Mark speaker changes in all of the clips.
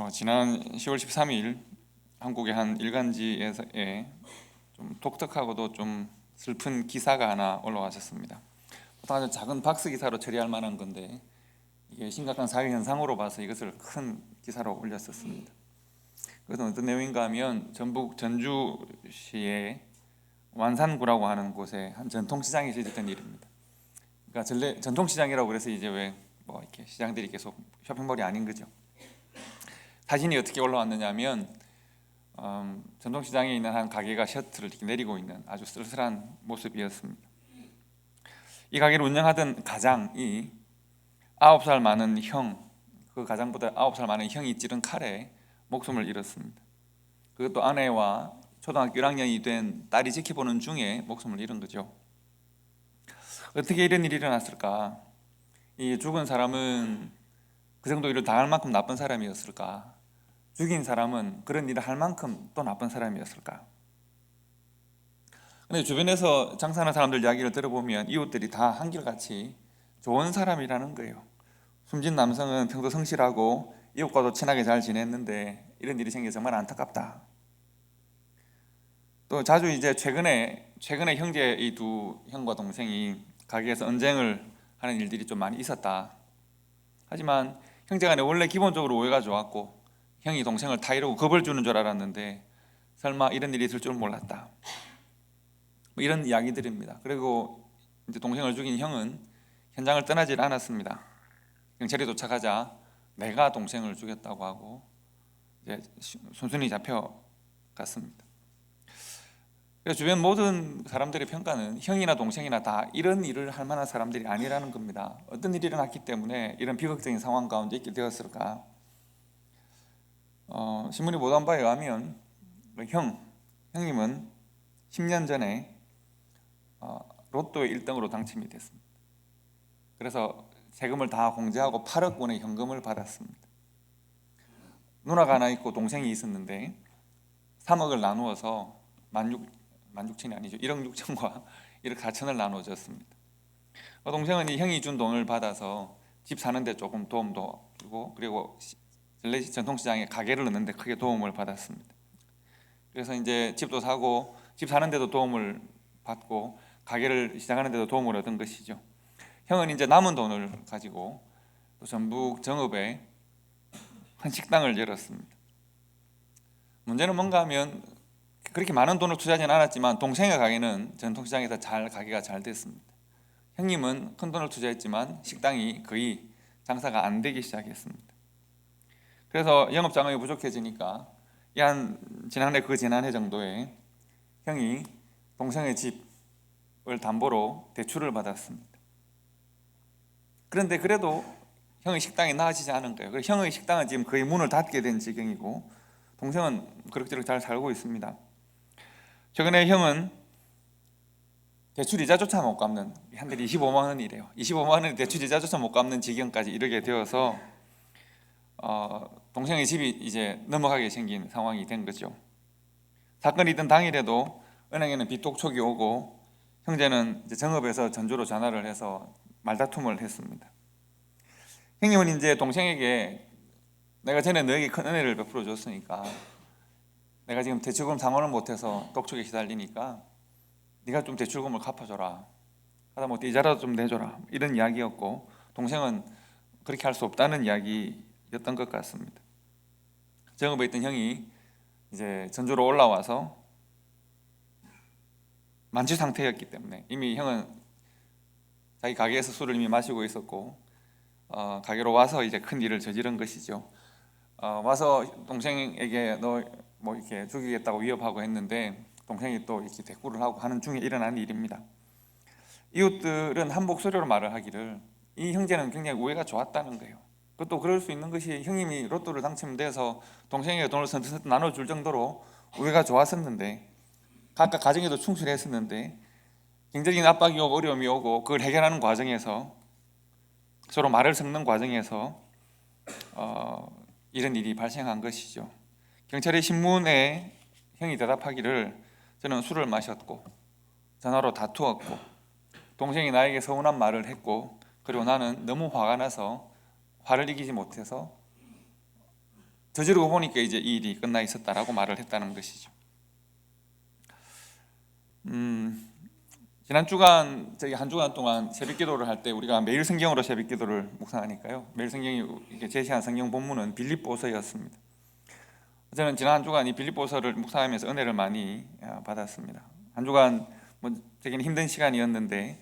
Speaker 1: 지난 10월 13일 한국의 한 일간지에 좀 독특하고도 좀 슬픈 기사가 하나 올라왔었습니다. 보통 아주 작은 박스 기사로 처리할 만한 건데 이게 심각한 사회 현상으로 봐서 이것을 큰 기사로 올렸었습니다. 그것은 어떤 내용인가 하면 전북 전주시의 완산구라고 하는 곳에 한 전통시장이 있었던 일입니다. 그러니까 전통시장이라고 그래서 이제 왜 뭐 이렇게 시장들이 계속 쇼핑몰이 아닌 거죠. 사진이 어떻게 올라왔느냐면 전통시장에 있는 한 가게가 셔터를 이렇게 내리고 있는 아주 쓸쓸한 모습이었습니다. 이 가게를 운영하던 가장이 9살 많은 그 가장보다 9살 많은 형이 찌른 칼에 목숨을 잃었습니다. 그것도 아내와 초등학교 1학년이 된 딸이 지켜보는 중에 목숨을 잃은 거죠. 어떻게 이런 일이 일어났을까? 이 죽은 사람은 그 정도 일을 당할 만큼 나쁜 사람이었을까? 죽인 사람은 그런 일을 할 만큼 또 나쁜 사람이었을까? 근데 주변에서 장사하는 사람들 이야기를 들어보면 이웃들이 다 한결같이 좋은 사람이라는 거예요. 숨진 남성은 평소 성실하고 이웃과도 친하게 잘 지냈는데 이런 일이 생겨 정말 안타깝다. 또 자주 이제 최근에 형제 이 두 형과 동생이 가게에서 언쟁을 하는 일들이 좀 많이 있었다. 하지만 형제간에 원래 기본적으로 오해가 좋았고 형이 동생을 타이르고 겁을 주는 줄 알았는데 설마 이런 일이 있을 줄 몰랐다. 뭐 이런 이야기들입니다. 그리고 이제 동생을 죽인 형은 현장을 떠나질 않았습니다. 경찰이 도착하자 내가 동생을 죽였다고 하고 이제 순순히 잡혀갔습니다. 그래서 주변 모든 사람들의 평가는 형이나 동생이나 다 이런 일을 할 만한 사람들이 아니라는 겁니다. 어떤 일이 일어났기 때문에 이런 비극적인 상황 가운데 있게 되었을까? 신문이 보도한 바에 의하면 형님은 10년 전에 로또의 1등으로 당첨이 됐습니다. 그래서 세금을 다 공제하고 8억 원의 현금을 받았습니다. 누나가 하나 있고 동생이 있었는데 3억을 나누어서 16,000이 아니죠. 1억 6천과 1억 4천을 나눠줬습니다. 동생은 이 형이 준 돈을 받아서 집 사는데 조금 도움도 주고 그리고 전통시장에 가게를 넣는데 크게 도움을 받았습니다. 그래서 이제 집도 사고 집 사는데도 도움을 받고 가게를 시작하는데도 도움을 얻은 것이죠. 형은 이제 남은 돈을 가지고 또 전북 정읍에 한 식당을 열었습니다. 문제는 뭔가 하면 그렇게 많은 돈을 투자하지는 않았지만 동생의 가게는 전통시장에서 가게가 잘 됐습니다. 형님은 큰 돈을 투자했지만 식당이 거의 장사가 안 되기 시작했습니다. 그래서 영업 자금이 부족해지니까 지난해 정도에 형이 동생의 집을 담보로 대출을 받았습니다. 그런데 그래도 형의 식당이 나아지지 않은 거예요. 그래서 형의 식당은 지금 거의 문을 닫게 된 지경이고 동생은 그럭저럭 잘 살고 있습니다. 최근에 형은 대출 이자조차 못 갚는, 한 달에 25만 원이래요. 25만 원의 대출 이자조차 못 갚는 지경까지 이르게 되어서 동생의 집이 이제 넘어가게 생긴 상황이 된 거죠. 사건이 있던 당일에도 은행에는 빚독촉이 오고 형제는 이제 정읍에서 전주로 전화를 해서 말다툼을 했습니다. 형님은 이제 동생에게 내가 전에 너에게 큰 은혜를 베풀어 줬으니까 내가 지금 대출금 상환을 못해서 독촉에 시달리니까 네가 좀 대출금을 갚아줘라, 하다못해 이자라도 좀 내줘라, 이런 이야기였고 동생은 그렇게 할 수 없다는 이야기였던 것 같습니다. 정읍에 있던 형이 이제 전주로 올라와서 만취 상태였기 때문에 이미 형은 자기 가게에서 술을 이미 마시고 있었고 가게로 와서 이제 큰 일을 저지른 것이죠. 와서 동생에게 너 뭐 이렇게 죽이겠다고 위협하고 했는데 동생이 또 이렇게 대꾸를 하고 하는 중에 일어난 일입니다. 이웃들은 한 목소리로 말을 하기를 이 형제는 굉장히 우애가 좋았다는 거예요. 그것도 그럴 수 있는 것이 형님이 로또를 당첨돼서 동생에게 돈을 선뜻 나눠줄 정도로 우애가 좋았었는데 각각 가정에도 충실했었는데 경제적인 압박이 오고 어려움이 오고 그걸 해결하는 과정에서 서로 말을 섞는 과정에서 이런 일이 발생한 것이죠. 경찰의 신문에 형이 대답하기를 저는 술을 마셨고 전화로 다투었고 동생이 나에게 서운한 말을 했고 그리고 나는 너무 화가 나서 화를 이기지 못해서 저지르고 보니까 이제 이 일이 끝나 있었다라고 말을 했다는 것이죠. 지난 주간 저희 한 주간 동안 새벽 기도를 할 때 우리가 매일 성경으로 새벽 기도를 묵상하니까요. 매일 성경이 이렇게 제시한 성경 본문은 빌립보서였습니다. 저는 지난 한 주간 이 빌립보서를 묵상하면서 은혜를 많이 받았습니다. 한 주간 제게는 힘든 시간이었는데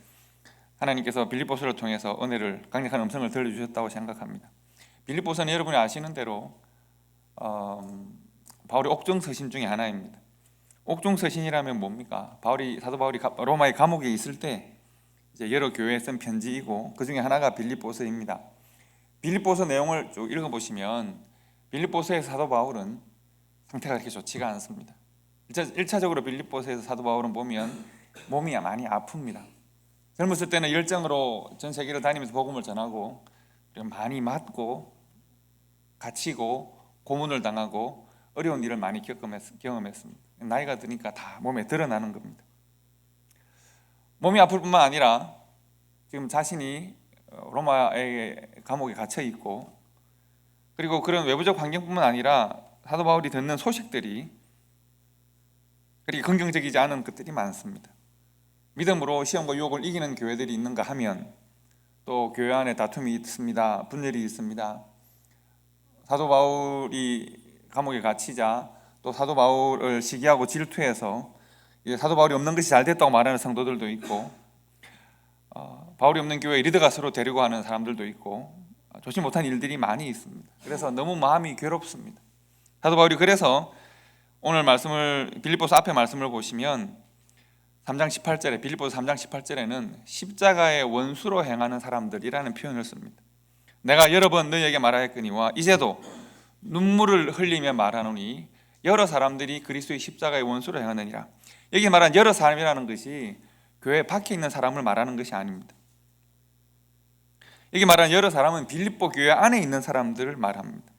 Speaker 1: 하나님께서 빌립보서를 통해서 은혜를 강력한 음성을 들려주셨다고 생각합니다. 빌립보서는 여러분이 아시는 대로 바울의 옥중서신 중에 하나입니다. 옥중서신이라면 뭡니까? 사도 바울이 로마의 감옥에 있을 때 이제 여러 교회에 쓴 편지이고 그 중에 하나가 빌립보서입니다. 빌립보서 내용을 쭉 읽어보시면 빌립보서에서 사도 바울은 상태가 그렇게 좋지가 않습니다. 1차적으로 빌립보서에서 사도 바울은 보면 몸이 많이 아픕니다. 젊었을 때는 열정으로 전 세계를 다니면서 복음을 전하고 많이 맞고 갇히고 고문을 당하고 어려운 일을 많이 경험했습니다. 나이가 드니까 다 몸에 드러나는 겁니다. 몸이 아플 뿐만 아니라 지금 자신이 로마의 감옥에 갇혀 있고 그리고 그런 외부적 환경뿐만 아니라 사도 바울이 듣는 소식들이 그렇게 긍정적이지 않은 것들이 많습니다. 믿음으로 시험과 유혹을 이기는 교회들이 있는가 하면 또 교회 안에 다툼이 있습니다. 분열이 있습니다. 사도 바울이 감옥에 갇히자 또 사도 바울을 시기하고 질투해서 사도 바울이 없는 것이 잘 됐다고 말하는 성도들도 있고 바울이 없는 교회에 리더가 서로 데리고 하는 사람들도 있고 좋지 못한 일들이 많이 있습니다. 그래서 너무 마음이 괴롭습니다. 사도 바울이 그래서 오늘 말씀을 빌립보서 앞에 말씀을 보시면 3장 18절에 빌립보서 3장 18절에는 십자가의 원수로 행하는 사람들이라는 표현을 씁니다. 내가 여러 번 너희에게 말하였거니와 이제도 눈물을 흘리며 말하노니 여러 사람들이 그리스도의 십자가의 원수로 행하느니라. 여기 말한 여러 사람이라는 것이 교회 밖에 있는 사람을 말하는 것이 아닙니다. 여기 말한 여러 사람은 빌립보 교회 안에 있는 사람들을 말합니다.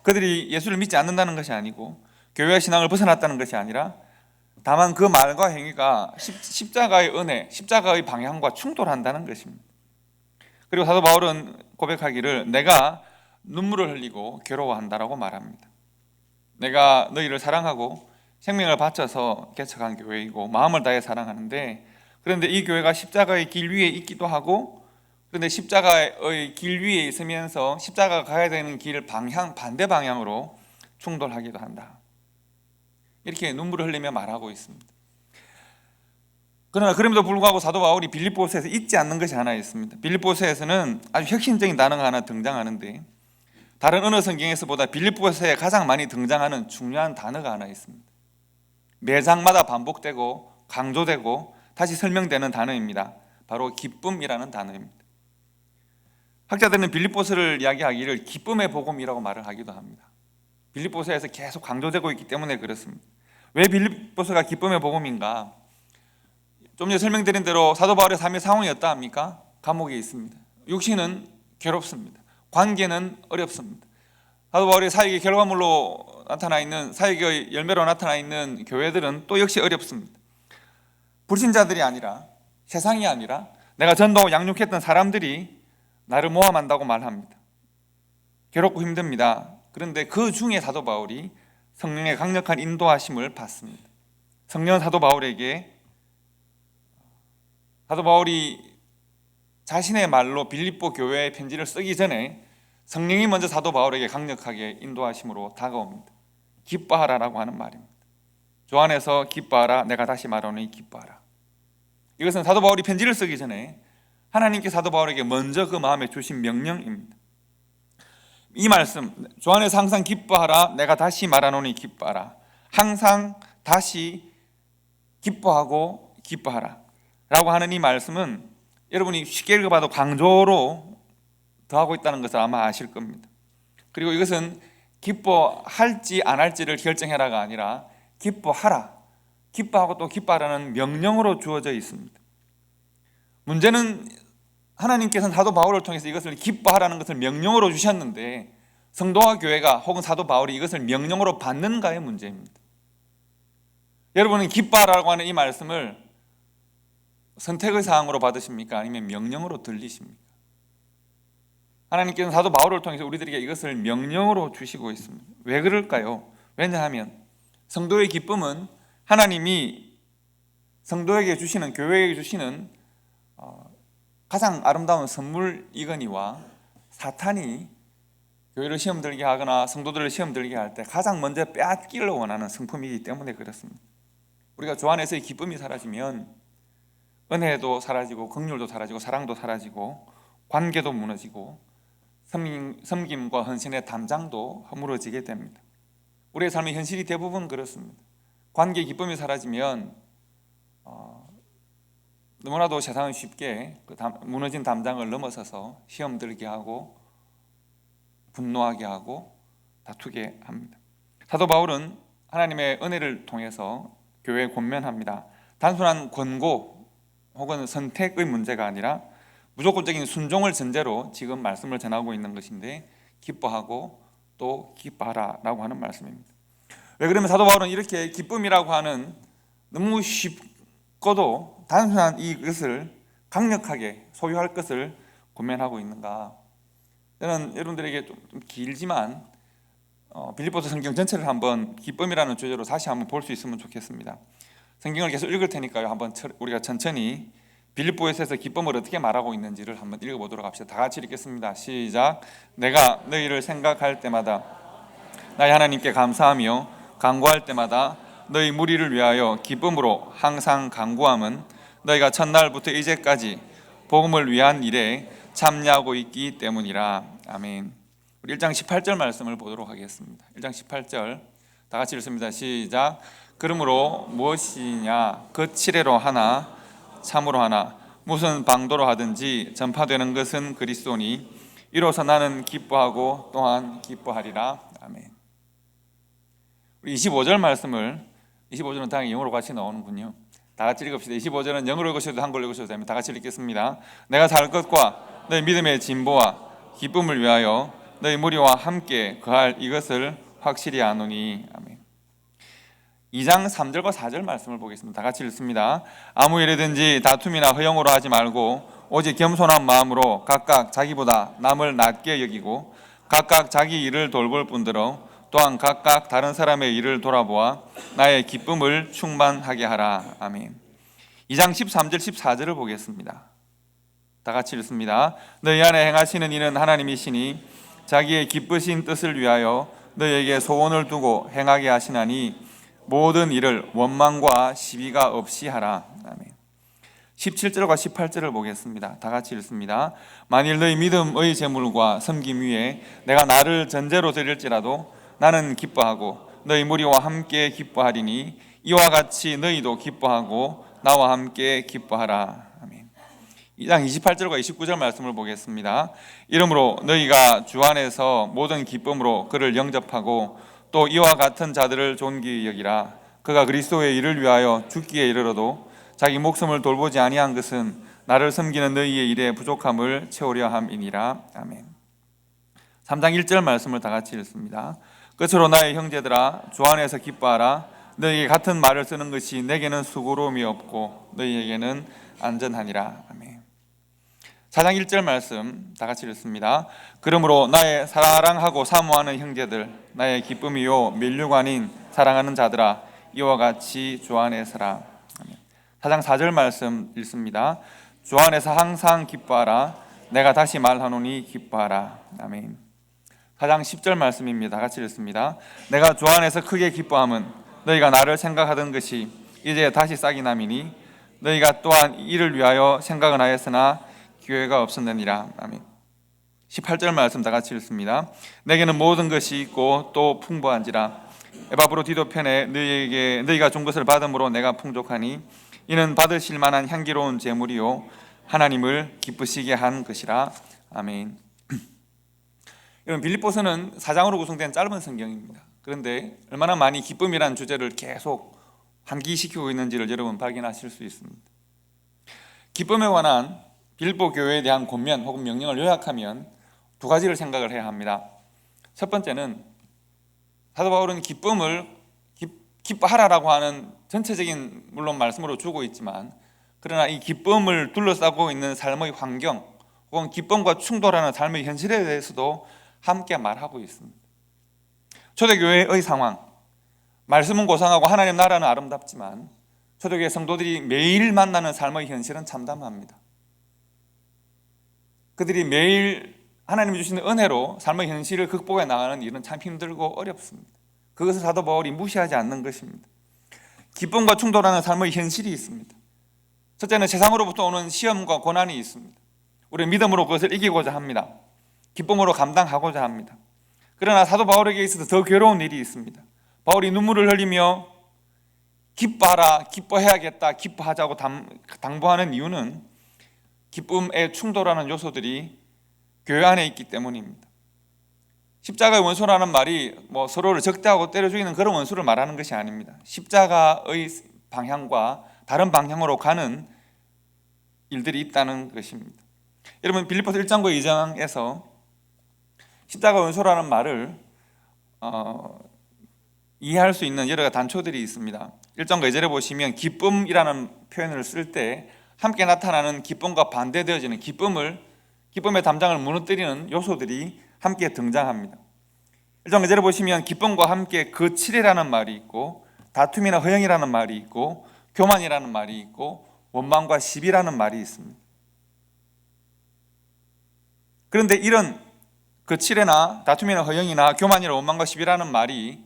Speaker 1: 그들이 예수를 믿지 않는다는 것이 아니고 교회 신앙을 벗어났다는 것이 아니라 다만 그 말과 행위가 십자가의 은혜, 십자가의 방향과 충돌한다는 것입니다. 그리고 사도 바울은 고백하기를 내가 눈물을 흘리고 괴로워한다라고 말합니다. 내가 너희를 사랑하고 생명을 바쳐서 개척한 교회이고 마음을 다해 사랑하는데 그런데 이 교회가 십자가의 길 위에 있기도 하고 그런데 십자가의 길 위에 있으면서 십자가가 가야 되는 길 반대 방향으로 충돌하기도 한다. 이렇게 눈물을 흘리며 말하고 있습니다. 그러나 그럼에도 불구하고 사도 바울이 빌립보서에서 잊지 않는 것이 하나 있습니다. 빌립보서에서는 아주 혁신적인 단어가 하나 등장하는데 다른 어느 성경에서보다 빌립보서에 가장 많이 등장하는 중요한 단어가 하나 있습니다. 매 장마다 반복되고 강조되고 다시 설명되는 단어입니다. 바로 기쁨이라는 단어입니다. 학자들은 빌립보서를 이야기하기를 기쁨의 복음이라고 말을 하기도 합니다. 빌립보서에서 계속 강조되고 있기 때문에 그렇습니다. 왜 빌립보서가 기쁨의 복음인가? 좀 전에 설명드린 대로 사도 바울의 삶의 상황이 어떠합니까? 감옥에 있습니다. 육신은 괴롭습니다. 관계는 어렵습니다. 사도 바울의 사역의 결과물로 나타나 있는 사역의 열매로 나타나 있는 교회들은 또 역시 어렵습니다. 불신자들이 아니라 세상이 아니라 내가 전도하고 양육했던 사람들이 나를 모함한다고 말합니다. 괴롭고 힘듭니다. 그런데 그 중에 사도 바울이 성령의 강력한 인도하심을 받습니다. 성령은 사도 바울이 자신의 말로 빌립보 교회의 편지를 쓰기 전에 성령이 먼저 사도 바울에게 강력하게 인도하심으로 다가옵니다. 기뻐하라라고 하는 말입니다. 주 안에서 기뻐하라, 내가 다시 말하노니 기뻐하라. 이것은 사도 바울이 편지를 쓰기 전에 하나님께 사도 바울에게 먼저 그 마음에 주신 명령입니다. 이 말씀, 주 안에서 항상 기뻐하라, 내가 다시 말하노니 기뻐하라. 항상 다시 기뻐하고 기뻐하라 라고 하는 이 말씀은 여러분이 쉽게 읽어봐도 강조로 더하고 있다는 것을 아마 아실 겁니다. 그리고 이것은 기뻐할지 안 할지를 결정해라가 아니라 기뻐하라, 기뻐하고 또 기뻐하라는 명령으로 주어져 있습니다. 문제는 하나님께서는 사도 바울을 통해서 이것을 기뻐하라는 것을 명령으로 주셨는데 성도와 교회가 혹은 사도 바울이 이것을 명령으로 받는가의 문제입니다. 여러분은 기뻐하라고 하는 이 말씀을 선택의 사항으로 받으십니까? 아니면 명령으로 들리십니까? 하나님께서는 사도 바울을 통해서 우리들에게 이것을 명령으로 주시고 있습니다. 왜 그럴까요? 왜냐하면 성도의 기쁨은 하나님이 성도에게 주시는, 교회에게 주시는 가장 아름다운 선물이거니와 사탄이 교회를 시험 들게 하거나 성도들을 시험 들게 할 때 가장 먼저 빼앗기를 원하는 성품이기 때문에 그렇습니다. 우리가 주 안에서의 기쁨이 사라지면 은혜도 사라지고 긍휼도 사라지고 사랑도 사라지고 관계도 무너지고 섬김과 헌신의 담장도 허물어지게 됩니다. 우리의 삶의 현실이 대부분 그렇습니다. 관계 기쁨이 사라지면 너무나도 세상은 쉽게 무너진 담장을 넘어서서 시험 들게 하고 분노하게 하고 다투게 합니다. 사도 바울은 하나님의 은혜를 통해서 교회에 권면합니다. 단순한 권고 혹은 선택의 문제가 아니라 무조건적인 순종을 전제로 지금 말씀을 전하고 있는 것인데 기뻐하고 또 기뻐하라 라고 하는 말씀입니다. 왜 그러면 사도 바울은 이렇게 기쁨이라고 하는 너무 쉽고도 단순한 이것을 강력하게 소유할 것을 권면하고 있는가? 저는 여러분들에게 좀 길지만 빌립보서 성경 전체를 한번 기쁨이라는 주제로 다시 한번 볼 수 있으면 좋겠습니다. 성경을 계속 읽을 테니까요. 한번 우리가 천천히 빌립보에서 기쁨을 어떻게 말하고 있는지를 한번 읽어보도록 합시다. 다 같이 읽겠습니다. 시작. 내가 너희를 생각할 때마다 나의 하나님께 감사하며 간구할 때마다 너희 무리를 위하여 기쁨으로 항상 간구함은 너희가 첫날부터 이제까지 복음을 위한 일에 참여하고 있기 때문이라. 아멘. 우리 1장 18절 말씀을 보도록 하겠습니다. 1장 18절 다 같이 읽습니다. 시작. 그러므로 무엇이냐 그7회로 하나 참으로 하나 무슨 방도로 하든지 전파되는 것은 그리스도니 이로써 나는 기뻐하고 또한 기뻐하리라. 아멘. 우리 25절 말씀을 25절은 당연히 영어로 같이 나오는군요. 다 같이 읽읍시다. 25절은 영어로 읽으셔도 한글로 읽으셔도 됩니다. 다 같이 읽겠습니다. 내가 살 것과 너희 믿음의 진보와 기쁨을 위하여 너희 무리와 함께 거할 이것을 확실히 아노니. 아멘. 2장 3절과 4절 말씀을 보겠습니다. 다 같이 읽습니다. 아무 일이든지 다툼이나 허영으로 하지 말고 오직 겸손한 마음으로 각각 자기보다 남을 낮게 여기고 각각 자기 일을 돌볼 뿐더러 또한 각각 다른 사람의 일을 돌아보아 나의 기쁨을 충만하게 하라. 아멘. 2장 13절 14절을 보겠습니다. 다 같이 읽습니다. 너희 안에 행하시는 이는 하나님이시니 자기의 기쁘신 뜻을 위하여 너희에게 소원을 두고 행하게 하시나니 모든 일을 원망과 시비가 없이 하라. 아멘. 17절과 18절을 보겠습니다. 다 같이 읽습니다. 만일 너희 믿음의 제물과 섬김 위에 내가 나를 전제로 드릴지라도 나는 기뻐하고 너희 무리와 함께 기뻐하리니 이와 같이 너희도 기뻐하고 나와 함께 기뻐하라. 아멘. 2장 28절과 29절 말씀을 보겠습니다. 이러므로 너희가 주 안에서 모든 기쁨으로 그를 영접하고 또 이와 같은 자들을 존귀히 여기라. 그가 그리스도의 일을 위하여 죽기에 이르러도 자기 목숨을 돌보지 아니한 것은 나를 섬기는 너희의 일의 부족함을 채우려 함이니라. 아멘. 3장 1절 말씀을 다 같이 읽습니다. 끝으로 나의 형제들아 주 안에서 기뻐하라. 너희에게 같은 말을 쓰는 것이 내게는 수고로움이 없고 너희에게는 안전하니라. 아멘. 4장 1절 말씀 다 같이 읽습니다. 그러므로 나의 사랑하고 사모하는 형제들 나의 기쁨이요 면류관인 사랑하는 자들아 이와 같이 주 안에 서라. 아멘. 4장 4절 말씀 읽습니다. 주 안에서 항상 기뻐하라. 내가 다시 말하노니 기뻐하라. 아멘. 4장 10절 말씀입니다. 같이 읽습니다. 내가 주 안에서 크게 기뻐함은 너희가 나를 생각하던 것이 이제 다시 싹이 남이니 너희가 또한 이를 위하여 생각은 하였으나 기회가 없었느니라. 아멘. 18절 말씀 다 같이 읽습니다. 내게는 모든 것이 있고 또 풍부한지라 에바브로디도 편에 너희가 준 것을 받음으로 내가 풍족하니 이는 받으실 만한 향기로운 제물이요 하나님을 기쁘시게 한 것이라. 아멘. 여러분 빌립보서는 4장으로 구성된 짧은 성경입니다. 그런데 얼마나 많이 기쁨이라는 주제를 계속 환기시키고 있는지를 여러분 발견하실 수 있습니다. 기쁨에 관한 빌립보 교회에 대한 권면 혹은 명령을 요약하면 두 가지를 생각을 해야 합니다. 첫 번째는 사도 바울은 기쁨을 기뻐하라라고 하는 전체적인 물론 말씀으로 주고 있지만 그러나 이 기쁨을 둘러싸고 있는 삶의 환경 혹은 기쁨과 충돌하는 삶의 현실에 대해서도 함께 말하고 있습니다. 초대교회의 상황, 말씀은 고상하고 하나님 나라는 아름답지만 초대교회 성도들이 매일 만나는 삶의 현실은 참담합니다. 그들이 매일 하나님이 주시는 은혜로 삶의 현실을 극복해 나가는 일은 참 힘들고 어렵습니다. 그것을 사도 바울이 무시하지 않는 것입니다. 기쁨과 충돌하는 삶의 현실이 있습니다. 첫째는 세상으로부터 오는 시험과 고난이 있습니다. 우리는 믿음으로 그것을 이기고자 합니다. 기쁨으로 감당하고자 합니다. 그러나 사도 바울에게 있어서 더 괴로운 일이 있습니다. 바울이 눈물을 흘리며 기뻐하라, 기뻐해야겠다, 기뻐하자고 당부하는 이유는 기쁨에 충돌하는 요소들이 교회 안에 있기 때문입니다. 십자가의 원수라는 말이 서로를 적대하고 때려 죽이는 그런 원수를 말하는 것이 아닙니다. 십자가의 방향과 다른 방향으로 가는 일들이 있다는 것입니다. 여러분, 빌립보서 1장과 2장에서 십자가 원수라는 말을 이해할 수 있는 여러 단초들이 있습니다. 1장과 2절에 보시면 기쁨이라는 표현을 쓸 때 함께 나타나는 기쁨과 반대되어지는 기쁨의 담장을 무너뜨리는 요소들이 함께 등장합니다. 1장 2절에 보시면 기쁨과 함께 거칠이라는 말이 있고 다툼이나 허영이라는 말이 있고 교만이라는 말이 있고 원망과 시비라는 말이 있습니다. 그런데 이런 거칠이나 다툼이나 허영이나 교만이나 원망과 시비라는 말이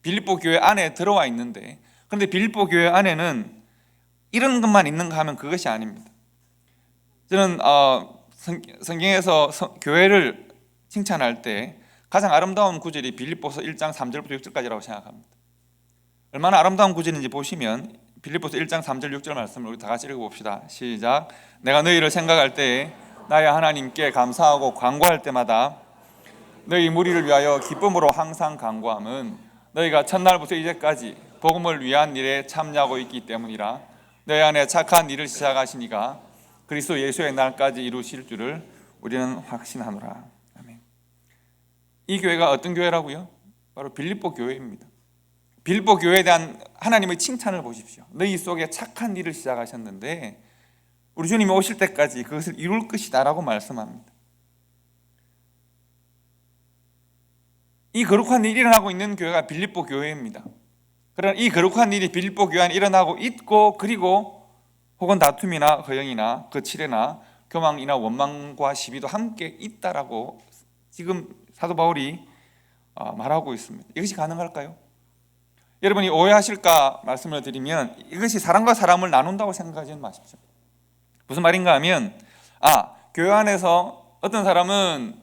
Speaker 1: 빌립보 교회 안에 들어와 있는데, 그런데 빌립보 교회 안에는 이런 것만 있는가 하면 그것이 아닙니다. 저는 성경에서 교회를 칭찬할 때 가장 아름다운 구절이 빌립보서 1장 3절부터 6절까지라고 생각합니다. 얼마나 아름다운 구절인지 보시면 빌립보서 1장 3절 6절 말씀을 우리 다 같이 읽어봅시다. 시작. 내가 너희를 생각할 때에 나의 하나님께 감사하고 간구할 때마다 너희 무리를 위하여 기쁨으로 항상 간구함은 너희가 첫날부터 이제까지 복음을 위한 일에 참여하고 있기 때문이라. 너희 안에 착한 일을 시작하시니가 그리스도 예수의 날까지 이루실 줄을 우리는 확신하노라. 아멘. 이 교회가 어떤 교회라고요? 바로 빌립보 교회입니다. 빌립보 교회에 대한 하나님의 칭찬을 보십시오. 너희 속에 착한 일을 시작하셨는데 우리 주님이 오실 때까지 그것을 이룰 것이다 라고 말씀합니다. 이 거룩한 일이 일어나고 있는 교회가 빌립보 교회입니다. 그러나 이 거룩한 일이 빌립보 교회 안에 일어나고 있고, 그리고 혹은 다툼이나 허영이나 거칠이나 교만이나 원망과 시비도 함께 있다라고 지금 사도 바울이 말하고 있습니다. 이것이 가능할까요? 여러분이 오해하실까 말씀을 드리면 이것이 사람과 사람을 나눈다고 생각하지 마십시오. 무슨 말인가 하면 교회 안에서 어떤 사람은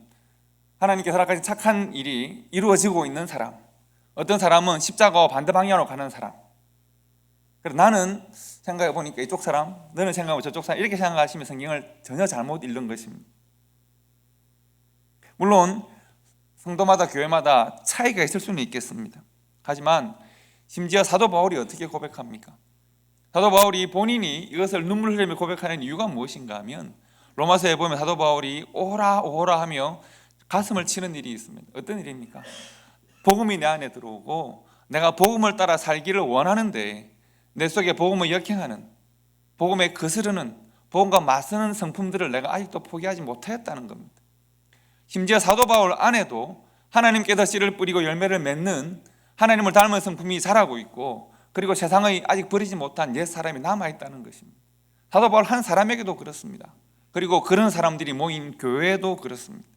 Speaker 1: 하나님께 살아가신 착한 일이 이루어지고 있는 사람, 어떤 사람은 십자가와 반대 방향으로 가는 사람. 그래서 나는 생각해 보니까 이쪽 사람, 너는 생각하면 저쪽 사람, 이렇게 생각하시면 성경을 전혀 잘못 읽는 것입니다. 물론 성도마다 교회마다 차이가 있을 수는 있겠습니다. 하지만 심지어 사도 바울이 어떻게 고백합니까? 사도 바울이 본인이 이것을 눈물 흘리며 고백하는 이유가 무엇인가 하면 로마서에 보면 사도 바울이 오라 오라 하며 가슴을 치는 일이 있습니다. 어떤 일입니까? 복음이 내 안에 들어오고 내가 복음을 따라 살기를 원하는데 내 속에 복음을 역행하는, 복음에 거스르는, 복음과 맞서는 성품들을 내가 아직도 포기하지 못하였다는 겁니다. 심지어 사도 바울 안에도 하나님께서 씨를 뿌리고 열매를 맺는 하나님을 닮은 성품이 자라고 있고, 그리고 세상의 아직 버리지 못한 옛 사람이 남아있다는 것입니다. 사도 바울 한 사람에게도 그렇습니다. 그리고 그런 사람들이 모인 교회도 그렇습니다.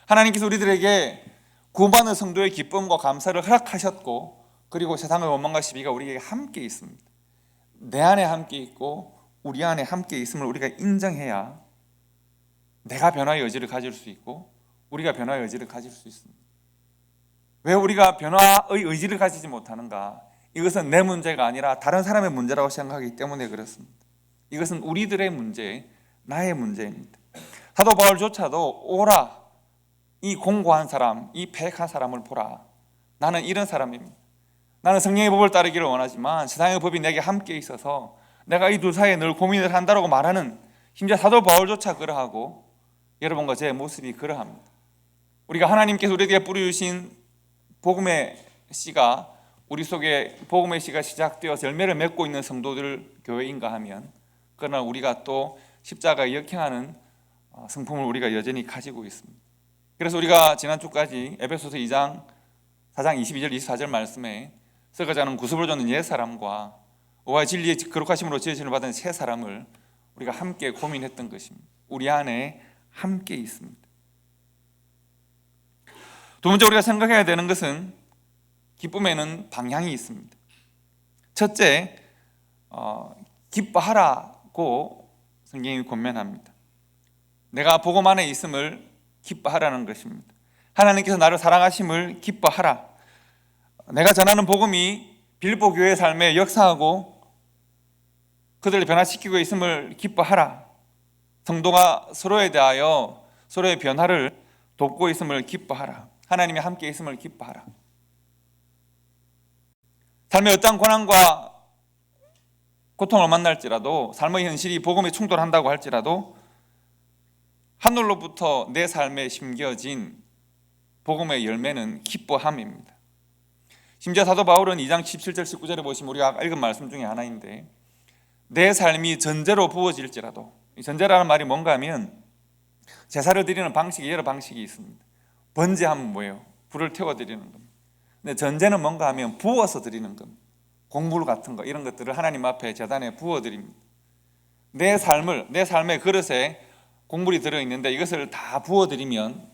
Speaker 1: 하나님께서 우리들에게 구원받는 성도의 기쁨과 감사를 허락하셨고, 그리고 세상의 원망과 시비가 우리에게 함께 있습니다. 내 안에 함께 있고 우리 안에 함께 있음을 우리가 인정해야 내가 변화의 여지를 가질 수 있고 우리가 변화의 여지를 가질 수 있습니다. 왜 우리가 변화의 의지를 가지지 못하는가? 이것은 내 문제가 아니라 다른 사람의 문제라고 생각하기 때문에 그렇습니다. 이것은 우리들의 문제, 나의 문제입니다. 사도 바울조차도 오라, 이 공고한 사람, 이 패역한 사람을 보라. 나는 이런 사람입니다. 나는 성령의 법을 따르기를 원하지만 세상의 법이 내게 함께 있어서 내가 이 두 사이에 늘 고민을 한다고 말하는, 심지어 사도 바울조차 그러하고 여러분과 제 모습이 그러합니다. 우리가 하나님께서 우리에게 뿌려주신 복음의 씨가, 우리 속에 복음의 씨가 시작되어서 열매를 맺고 있는 성도들 교회인가 하면, 그러나 우리가 또 십자가에 역행하는 성품을 우리가 여전히 가지고 있습니다. 그래서 우리가 지난주까지 에베소서 2장 4장 22절 24절 말씀에 썩어지 않은 구습을 줬는 옛사람과 의와 진리의 거룩하심으로 지으심을 받은 새 사람을 우리가 함께 고민했던 것입니다. 우리 안에 함께 있습니다. 두 번째 우리가 생각해야 되는 것은 기쁨에는 방향이 있습니다. 첫째, 기뻐하라고 성경이 권면합니다. 내가 복음 안에 있음을 기뻐하라는 것입니다. 하나님께서 나를 사랑하심을 기뻐하라. 내가 전하는 복음이 빌립보 교회의 삶에 역사하고 그들을 변화시키고 있음을 기뻐하라. 성도가 서로에 대하여 서로의 변화를 돕고 있음을 기뻐하라. 하나님이 함께 있음을 기뻐하라. 삶의 어떠한 고난과 고통을 만날지라도, 삶의 현실이 복음에 충돌한다고 할지라도 하늘로부터 내 삶에 심겨진 복음의 열매는 기뻐함입니다. 심지어 사도 바울은 2장 17절 19절에 보시면 우리가 읽은 말씀 중에 하나인데, 내 삶이 전제로 부어질지라도, 이 전제라는 말이 뭔가 하면 제사를 드리는 방식이 여러 방식이 있습니다. 번제하면 뭐예요? 불을 태워드리는 겁니다. 근데 전제는 뭔가 하면 부어서 드리는 겁니다. 곡물 같은 거, 이런 것들을 하나님 앞에 제단에 부어드립니다. 내 삶의 그릇에 곡물이 들어있는데 이것을 다 부어드리면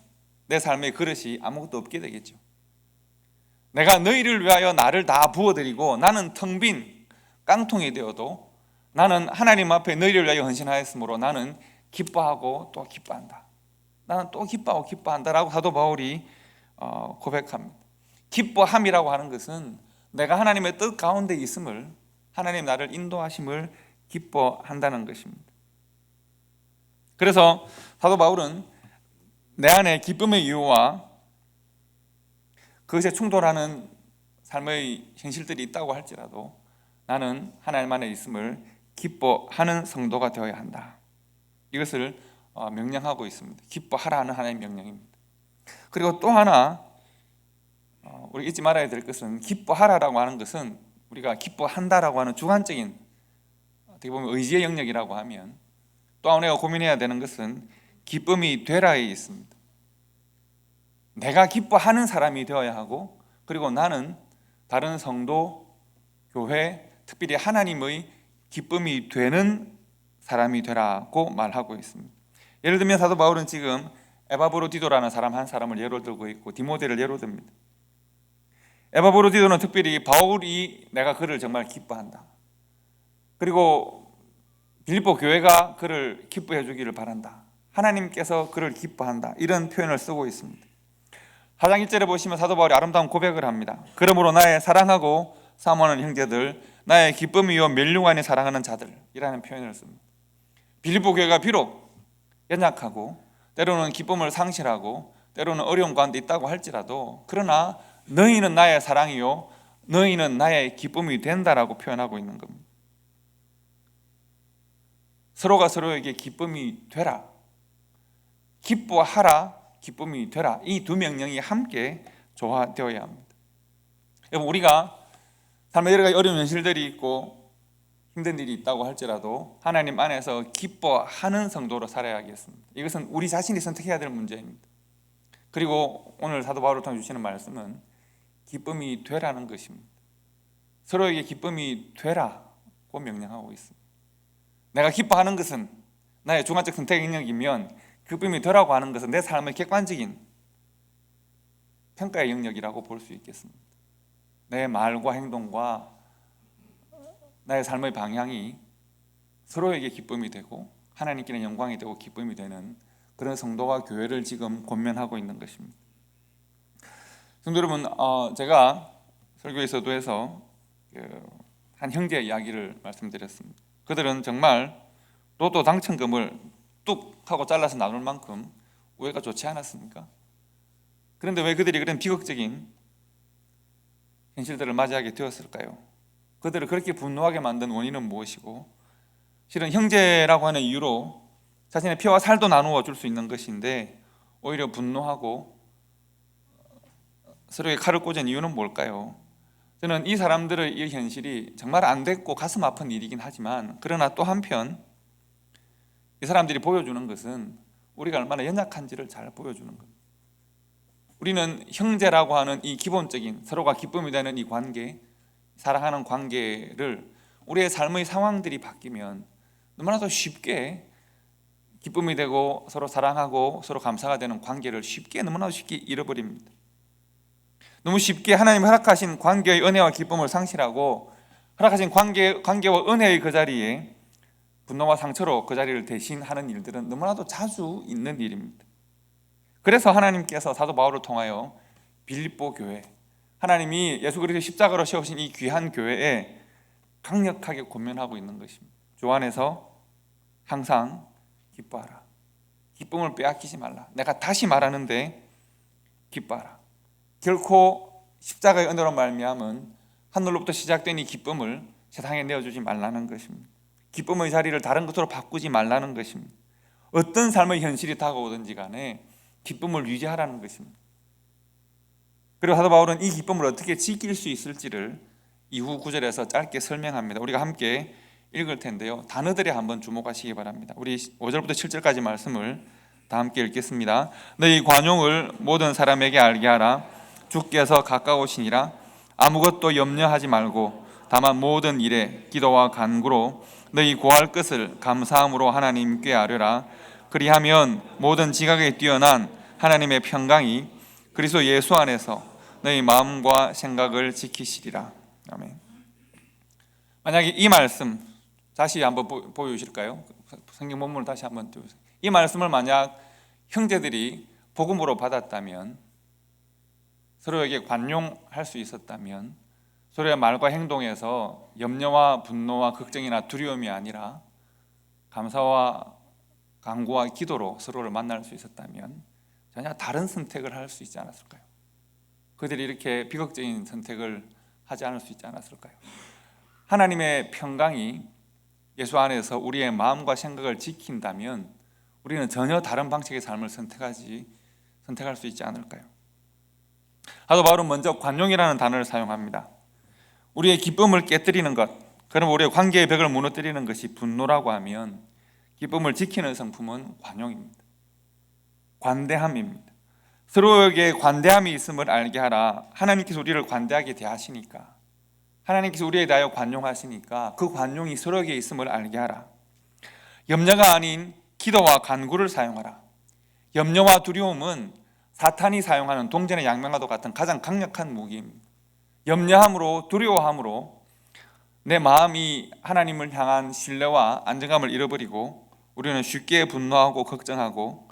Speaker 1: 내 삶의 그릇이 아무것도 없게 되겠죠. 내가 너희를 위하여 나를 다 부어드리고 나는 텅 빈 깡통이 되어도 나는 하나님 앞에 너희를 위하여 헌신하였으므로 나는 기뻐하고 또 기뻐한다. 나는 또 기뻐하고 기뻐한다라고 사도 바울이 고백합니다. 기뻐함이라고 하는 것은 내가 하나님의 뜻 가운데 있음을, 하나님 나를 인도하심을 기뻐한다는 것입니다. 그래서 사도 바울은 내 안에 기쁨의 이유와 그것에 충돌하는 삶의 현실들이 있다고 할지라도 나는 하나님 안에 있음을 기뻐하는 성도가 되어야 한다. 이것을 명령하고 있습니다. 기뻐하라는 하나님의 명령입니다. 그리고 또 하나 우리 잊지 말아야 될 것은, 기뻐하라라고 하는 것은 우리가 기뻐한다라고 하는 주관적인, 어떻게 보면 의지의 영역이라고 하면, 또 우리가 고민해야 되는 것은 기쁨이 되라에 있습니다. 내가 기뻐하는 사람이 되어야 하고, 그리고 나는 다른 성도, 교회, 특별히 하나님의 기쁨이 되는 사람이 되라고 말하고 있습니다. 예를 들면 사도 바울은 지금 에바브로디도라는 사람 한 사람을 예로 들고 있고 디모데를 예로 듭니다. 에바브로디도는 특별히 바울이 내가 그를 정말 기뻐한다. 그리고 빌립보 교회가 그를 기뻐해 주기를 바란다. 하나님께서 그를 기뻐한다. 이런 표현을 쓰고 있습니다. 4장 1절에 보시면 사도 바울이 아름다운 고백을 합니다. 그러므로 나의 사랑하고 사모하는 형제들, 나의 기쁨이요 멸류관이 사랑하는 자들이라는 표현을 씁니다. 빌립보 교회가 비록 연약하고 때로는 기쁨을 상실하고 때로는 어려운 가운데 있다고 할지라도, 그러나 너희는 나의 사랑이요 너희는 나의 기쁨이 된다라고 표현하고 있는 겁니다. 서로가 서로에게 기쁨이 되라, 기뻐하라, 기쁨이 되라, 이 두 명령이 함께 조화되어야 합니다. 여러분, 우리가 삶에 여러 가지 어려운 현실들이 있고 힘든 일이 있다고 할지라도 하나님 안에서 기뻐하는 성도로 살아야겠습니다. 이것은 우리 자신이 선택해야 될 문제입니다. 그리고 오늘 사도 바울을 통해 주시는 말씀은 기쁨이 되라는 것입니다. 서로에게 기쁨이 되라고 명령하고 있습니다. 내가 기뻐하는 것은 나의 주관적 선택 영역이면, 기쁨이 되라고 하는 것은 내 삶의 객관적인 평가의 영역이라고 볼 수 있겠습니다. 내 말과 행동과 나의 삶의 방향이 서로에게 기쁨이 되고 하나님께는 영광이 되고 기쁨이 되는 그런 성도와 교회를 지금 권면하고 있는 것입니다. 성도 여러분, 제가 설교에서도 해서 한 형제의 이야기를 말씀드렸습니다. 그들은 정말 로또 당첨금을 뚝 하고 잘라서 나눌 만큼 우애가 좋지 않았습니까? 그런데 왜 그들이 그런 비극적인 현실들을 맞이하게 되었을까요? 그들을 그렇게 분노하게 만든 원인은 무엇이고, 실은 형제라고 하는 이유로 자신의 피와 살도 나누어 줄 수 있는 것인데 오히려 분노하고 서로에게 칼을 꽂은 이유는 뭘까요? 저는 이 사람들의 이 현실이 정말 안 됐고 가슴 아픈 일이긴 하지만, 그러나 또 한편 이 사람들이 보여주는 것은 우리가 얼마나 연약한지를 잘 보여주는 겁니다. 우리는 형제라고 하는 이 기본적인 서로가 기쁨이 되는 이 관계, 사랑하는 관계를 우리의 삶의 상황들이 바뀌면 너무나도 쉽게 기쁨이 되고 서로 사랑하고 서로 감사가 되는 관계를 너무나도 쉽게 잃어버립니다. 너무 쉽게 하나님이 허락하신 관계의 은혜와 기쁨을 상실하고 허락하신 관계와 은혜의 그 자리에 분노와 상처로 그 자리를 대신하는 일들은 너무나도 자주 있는 일입니다. 그래서 하나님께서 사도 바울을 통하여 빌립보 교회, 하나님이 예수 그리스도 십자가로 세우신 이 귀한 교회에 강력하게 권면하고 있는 것입니다. 주 안에서 항상 기뻐하라. 기쁨을 빼앗기지 말라. 내가 다시 말하는데 기뻐하라. 결코 십자가의 은혜로 말미암은 하늘로부터 시작된 이 기쁨을 세상에 내어주지 말라는 것입니다. 기쁨의 자리를 다른 것으로 바꾸지 말라는 것입니다. 어떤 삶의 현실이 다가오든지 간에 기쁨을 유지하라는 것입니다. 그리고 사도 바울은 이 기쁨을 어떻게 지킬 수 있을지를 이후 구절에서 짧게 설명합니다. 우리가 함께 읽을 텐데요, 단어들에 한번 주목하시기 바랍니다. 우리 5절부터 7절까지 말씀을 다 함께 읽겠습니다. 너희 관용을 모든 사람에게 알게 하라. 주께서 가까우시니라. 아무것도 염려하지 말고 다만 모든 일에 기도와 간구로 너희 구할 것을 감사함으로 하나님께 아뢰라. 그리하면 모든 지각에 뛰어난 하나님의 평강이 그리스도 예수 안에서 너희 마음과 생각을 지키시리라. 아멘. 만약에 이 말씀 다시 한번 보여주실까요? 성경 본문을 다시 한번 띄워주세요. 이 말씀을 만약 형제들이 복음으로 받았다면, 서로에게 관용할 수 있었다면, 서로의 말과 행동에서 염려와 분노와 걱정이나 두려움이 아니라 감사와 간구와 기도로 서로를 만날 수 있었다면 전혀 다른 선택을 할 수 있지 않았을까요? 그들이 이렇게 비극적인 선택을 하지 않을 수 있지 않았을까요? 하나님의 평강이 예수 안에서 우리의 마음과 생각을 지킨다면 우리는 전혀 다른 방식의 삶을 선택할 수 있지 않을까요? 사도 바울은 먼저 관용이라는 단어를 사용합니다. 우리의 기쁨을 깨뜨리는 것, 그럼 우리의 관계의 벽을 무너뜨리는 것이 분노라고 하면, 기쁨을 지키는 성품은 관용입니다. 관대함입니다. 서로에게 관대함이 있음을 알게 하라. 하나님께서 우리를 관대하게 대하시니까, 하나님께서 우리에 대하여 관용하시니까 그 관용이 서로에게 있음을 알게 하라. 염려가 아닌 기도와 간구를 사용하라. 염려와 두려움은 사탄이 사용하는 동전의 양면과도 같은 가장 강력한 무기입니다. 염려함으로, 두려워함으로 내 마음이 하나님을 향한 신뢰와 안정감을 잃어버리고 우리는 쉽게 분노하고 걱정하고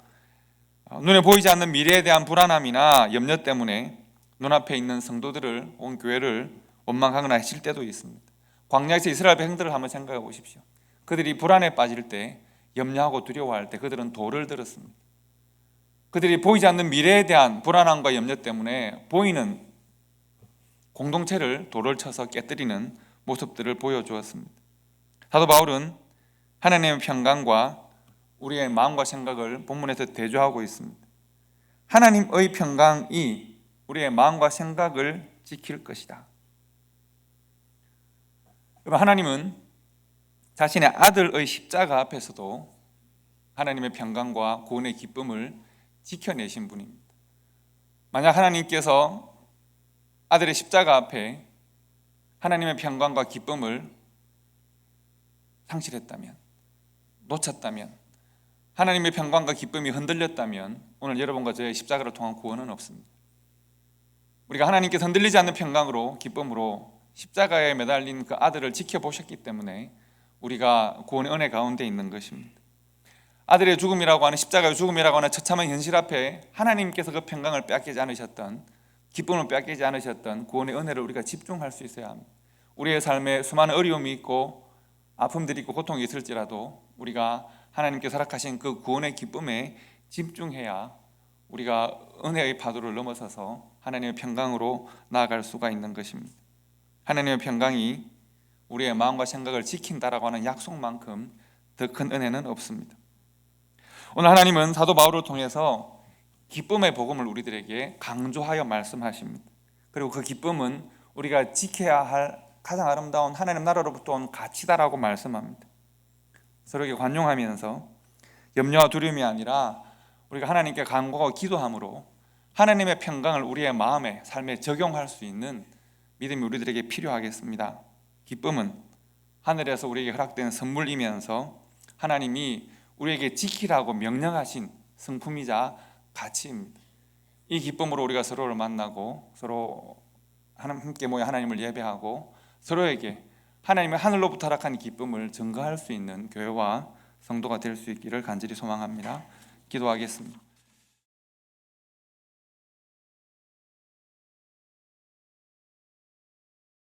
Speaker 1: 눈에 보이지 않는 미래에 대한 불안함이나 염려 때문에 눈앞에 있는 성도들을, 온 교회를 원망하거나 하실 때도 있습니다. 광야에서 이스라엘 백성들을 한번 생각해 보십시오. 그들이 불안에 빠질 때, 염려하고 두려워할 때 그들은 돌을 들었습니다. 그들이 보이지 않는 미래에 대한 불안함과 염려 때문에 보이는 공동체를 돌을 쳐서 깨뜨리는 모습들을 보여주었습니다. 사도 바울은 하나님의 평강과 우리의 마음과 생각을 본문에서 대조하고 있습니다. 하나님의 평강이 우리의 마음과 생각을 지킬 것이다. 하나님은 자신의 아들의 십자가 앞에서도 하나님의 평강과 구원의 기쁨을 지켜내신 분입니다. 만약 하나님께서 아들의 십자가 앞에 하나님의 평강과 기쁨을 상실했다면, 놓쳤다면, 하나님의 평강과 기쁨이 흔들렸다면 오늘 여러분과 저의 십자가를 통한 구원은 없습니다. 우리가 하나님께서 흔들리지 않는 평강으로, 기쁨으로 십자가에 매달린 그 아들을 지켜보셨기 때문에 우리가 구원의 은혜 가운데 있는 것입니다. 아들의 죽음이라고 하는, 십자가의 죽음이라고 하는 처참한 현실 앞에 하나님께서 그 평강을 빼앗기지 않으셨던, 기쁨을 빼앗기지 않으셨던 구원의 은혜를 우리가 집중할 수 있어야 합니다. 우리의 삶에 수많은 어려움이 있고 아픔들이 있고 고통이 있을지라도 우리가 하나님께서 허락하신 그 구원의 기쁨에 집중해야 우리가 은혜의 파도를 넘어서서 하나님의 평강으로 나아갈 수가 있는 것입니다. 하나님의 평강이 우리의 마음과 생각을 지킨다라고 하는 약속만큼 더 큰 은혜는 없습니다. 오늘 하나님은 사도 바울을 통해서 기쁨의 복음을 우리들에게 강조하여 말씀하십니다. 그리고 그 기쁨은 우리가 지켜야 할 가장 아름다운 하나님 나라로부터 온 가치다라고 말씀합니다. 서로에게 관용하면서 염려와 두려움이 아니라 우리가 하나님께 간구하고 기도함으로 하나님의 평강을 우리의 마음에, 삶에 적용할 수 있는 믿음이 우리들에게 필요하겠습니다. 기쁨은 하늘에서 우리에게 허락된 선물이면서 하나님이 우리에게 지키라고 명령하신 성품이자 가치입니다. 이 기쁨으로 우리가 서로를 만나고 서로 함께 모여 하나님을 예배하고 서로에게 하나님의 하늘로부터 허락한 기쁨을 증거할 수 있는 교회와 성도가 될 수 있기를 간절히 소망합니다. 기도하겠습니다.